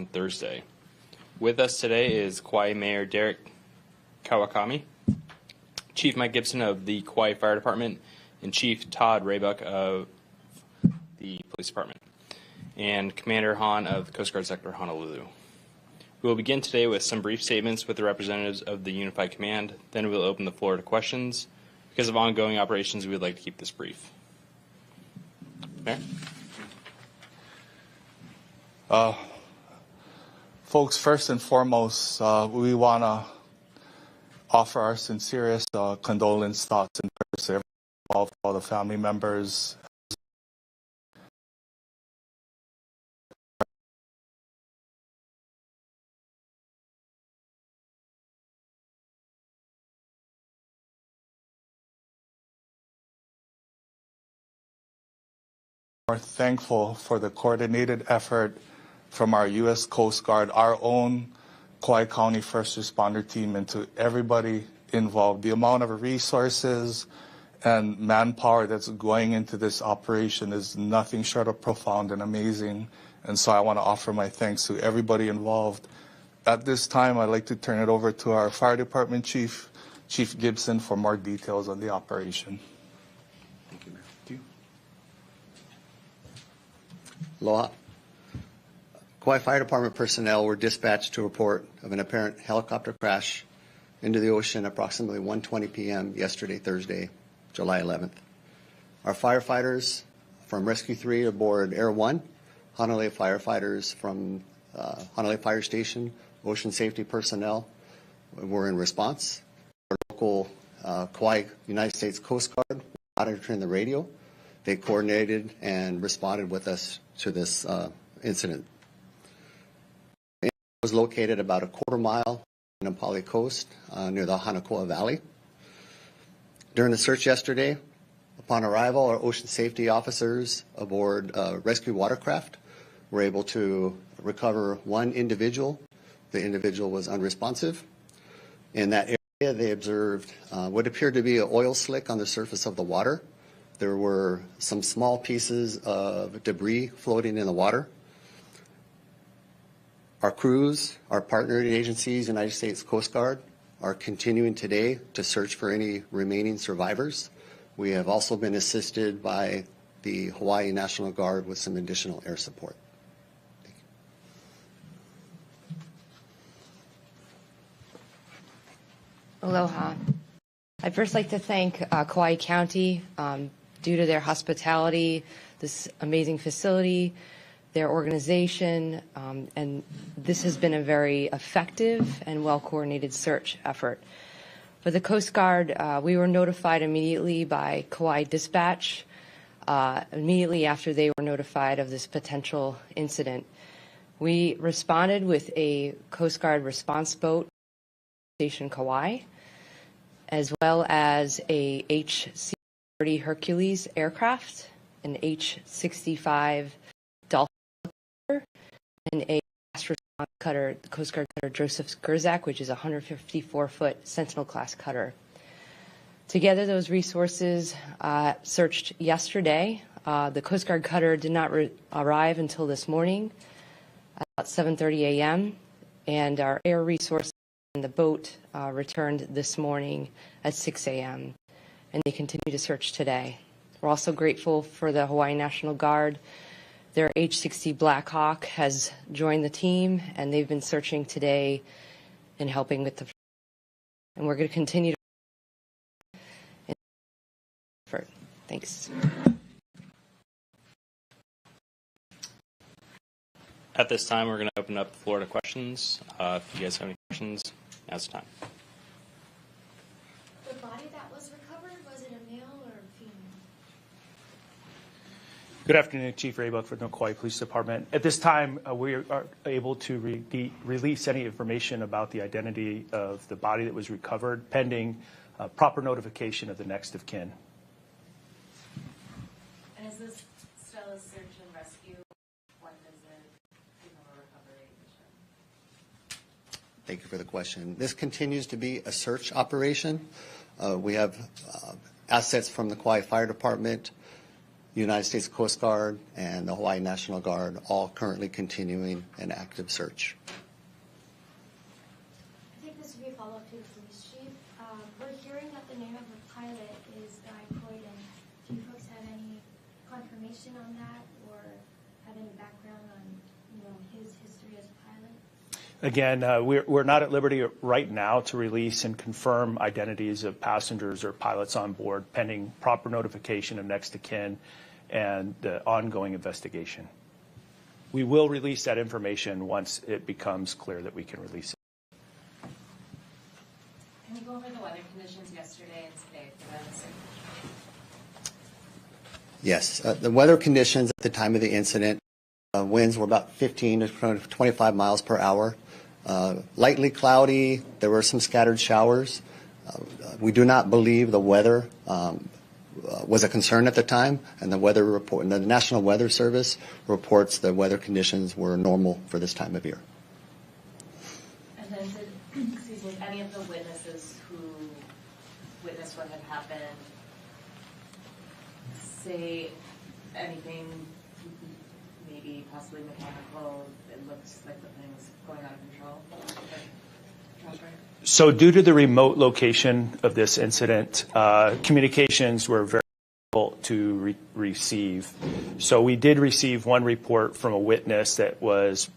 on Thursday. With us today is Kauai Mayor Derek Kawakami, Chief Mike Gibson of the Kauai Fire Department, and Chief Todd Raybuck of the Police Department, and Commander Han of the Coast Guard Sector Honolulu. We will begin today with some brief statements with the representatives of the Unified Command. Then we will open the floor to questions. Because of ongoing operations, we would like to keep this brief. Mayor? Folks, first and foremost, we want to offer our sincerest condolence, thoughts, and prayers to everyone involved, all the family members. We're thankful for the coordinated effort from our U.S. Coast Guard, our own Kauai County First Responder Team, and to everybody involved. The amount of resources and manpower that's going into this operation is nothing short of profound and amazing. And so I want to offer my thanks to everybody involved. At this time, I'd like to turn it over to our Fire Department Chief, Chief Gibson, for more details on the operation. Thank you, Mayor. Aloha. Kauai Fire Department personnel were dispatched to a report of an apparent helicopter crash into the ocean approximately 1:20 p.m. yesterday, Thursday, July 11th. Our firefighters from Rescue 3 aboard Air 1, Honolulu firefighters from Honolulu Fire Station, ocean safety personnel were in response. Our local Kauai United States Coast Guard monitoring the radio. They coordinated and responded with us to this incident. It was located about a quarter mile on the Napali coast near the Hanakoa Valley. During the search yesterday, upon arrival, our ocean safety officers aboard rescue watercraft were able to recover one individual. The individual was unresponsive. In that area, they observed what appeared to be an oil slick on the surface of the water. There were some small pieces of debris floating in the water. Our crews, our partner agencies, United States Coast Guard, are continuing today to search for any remaining survivors. We have also been assisted by the Hawaii National Guard with some additional air support. Thank you. Aloha. I'd first like to thank Kauai County due to their hospitality, this amazing facility, their organization, and this has been a very effective and well-coordinated search effort. For the Coast Guard, we were notified immediately by Kauai Dispatch, immediately after they were notified of this potential incident. We responded with a Coast Guard response boat, Station Kauai, as well as a HC-30 Hercules aircraft, an H-65 Dolphin and a fast response cutter, the Coast Guard cutter Joseph Gerzak, which is a 154-foot Sentinel-class cutter. Together, those resources searched yesterday. The Coast Guard cutter did not arrive until this morning at about 7:30 a.m., and our air resources and the boat returned this morning at 6 a.m., and they continue to search today. We're also grateful for the Hawaii National Guard. Their H-60 Black Hawk has joined the team, and they've been searching today and helping with the. And we're going to continue to effort. Thanks. At this time, we're going to open up the floor to questions. If you guys have any questions, now's the time. The body that was recovered, was it a male or a female? Good afternoon, Chief Raybuck for the Kauai Police Department. At this time, we are able to release any information about the identity of the body that was recovered, pending proper notification of the next of kin. And is this still a search and rescue? When does it become a recovery mission? Thank you for the question. This continues to be a search operation. We have assets from the Kauai Fire Department United States Coast Guard and the Hawaii National Guard all currently continuing an active search. I think this would be a follow-up to the police chief. We're hearing that the name of the pilot is Guy Croydon. Do you folks have any confirmation on that, or have any background on, his history as a pilot? Again, we're not at liberty right now to release and confirm identities of passengers or pilots on board, pending proper notification of next of kin and the ongoing investigation. We will release that information once it becomes clear that we can release it. Can you go over the weather conditions yesterday and today for us? Yes, the weather conditions at the time of the incident, winds were about 15 to 25 miles per hour. Lightly cloudy, there were some scattered showers. We do not believe the weather was a concern at the time, and the National Weather Service reports the weather conditions were normal for this time of year. And then did any of the witnesses who witnessed what had happened say anything maybe possibly mechanical? It looks like the thing was going out of control. So due to the remote location of this incident, communications were very difficult to receive. So we did receive one report from a witness that was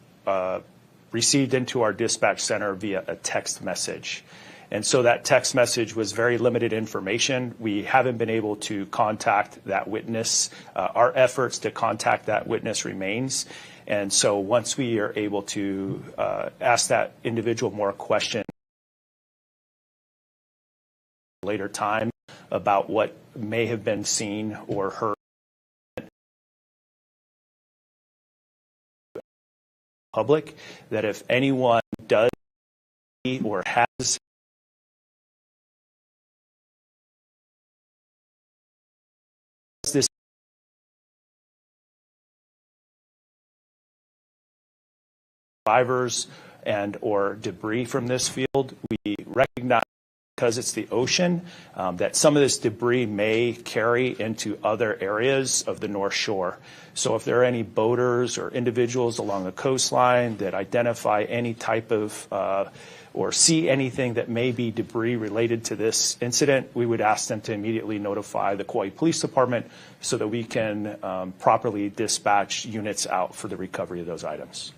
received into our dispatch center via a text message. And so that text message was very limited information. We haven't been able to contact that witness. Our efforts to contact that witness remains. And so once we are able to ask that individual more questions later time about what may have been seen or heard public, that if anyone does see or has this survivors and or debris from this field, we recognize, because it's the ocean, that some of this debris may carry into other areas of the North Shore. So if there are any boaters or individuals along the coastline that identify any type of or see anything that may be debris related to this incident, we would ask them to immediately notify the Kauai Police Department so that we can properly dispatch units out for the recovery of those items.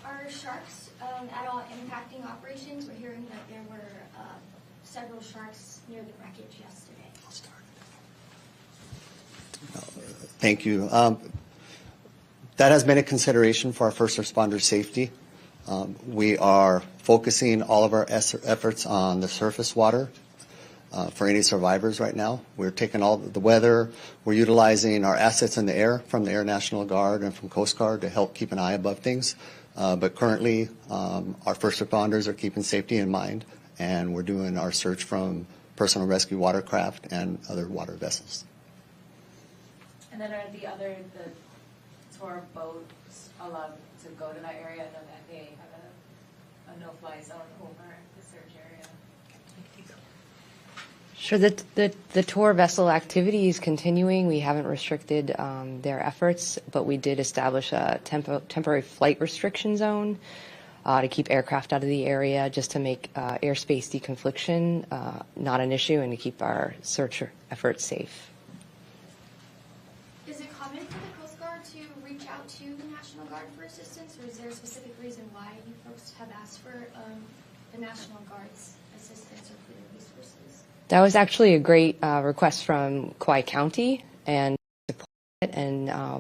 Are sharks at all impacting operations? We're hearing that there were several sharks near the wreckage yesterday. Thank you. That has been a consideration for our first responder safety. We are focusing all of our efforts on the surface water for any survivors right now. We're taking all the weather. We're utilizing our assets in the air from the Air National Guard and from Coast Guard to help keep an eye above things. But currently, our first responders are keeping safety in mind, and we're doing our search from personal rescue watercraft and other water vessels. And then are the tour boats allowed to go to that area? I know that they have a no-fly zone over the search area. Sure, the tour vessel activity is continuing. We haven't restricted their efforts, but we did establish a temporary flight restriction zone to keep aircraft out of the area, just to make airspace deconfliction not an issue and to keep our search efforts safe. Is it common for the Coast Guard to reach out to the National Guard for assistance, or is there a specific reason why you folks have asked for the National Guard's assistance or for their resources? That was actually a great request from Kauai County, and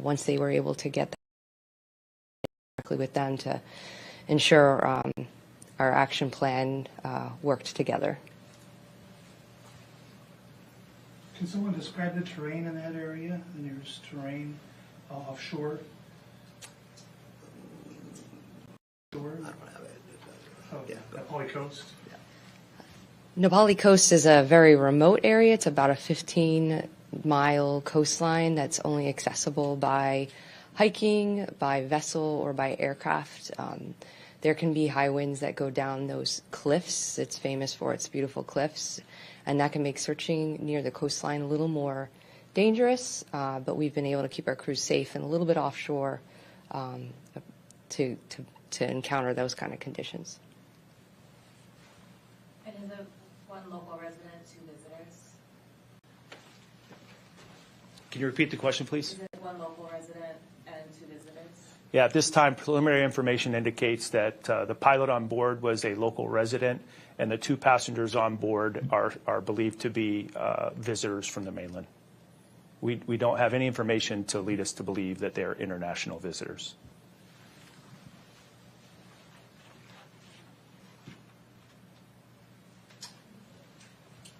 once they were able to get that directly with them to ensure our action plan worked together. Can someone describe the terrain in that area, the nearest terrain offshore? Shore? I don't have it. Yeah. The Kauai coast? Napali Coast is a very remote area. It's about a 15-mile coastline that's only accessible by hiking, by vessel, or by aircraft. There can be high winds that go down those cliffs. It's famous for its beautiful cliffs, and that can make searching near the coastline a little more dangerous, but we've been able to keep our crews safe and a little bit offshore to encounter those kind of conditions. And is it one local resident, two visitors? Can you repeat the question, please? Is it one local resident and two visitors? Yeah, at this time, preliminary information indicates that the pilot on board was a local resident, and the two passengers on board are believed to be visitors from the mainland. We don't have any information to lead us to believe that they're international visitors.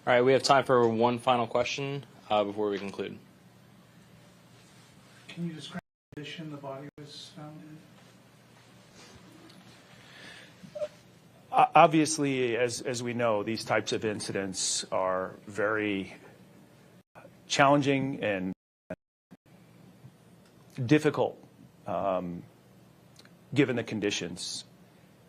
All right, we have time for one final question before we conclude. Can you describe the condition the body was found in? Obviously, as we know, these types of incidents are very challenging and difficult given the conditions.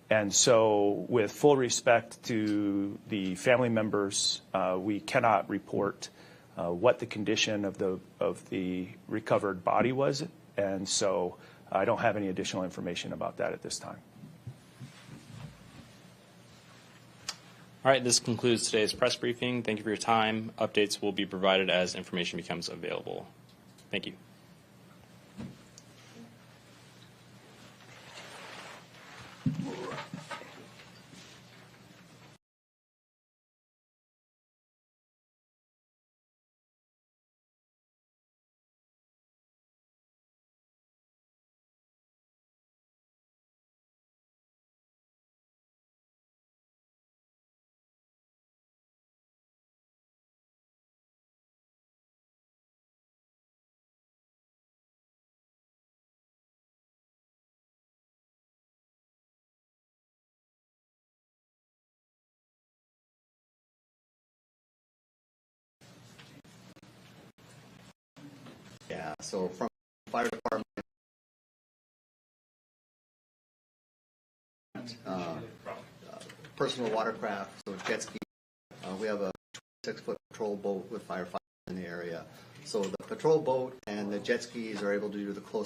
And so with full respect to the family members, we cannot report what the condition of the recovered body was. And so I don't have any additional information about that at this time. All right, this concludes today's press briefing. Thank you for your time. Updates will be provided as information becomes available. Thank you. Yeah, so from the fire department, personal watercraft, so jet ski. We have a 26-foot patrol boat with firefighters in the area. So the patrol boat and the jet skis are able to do the close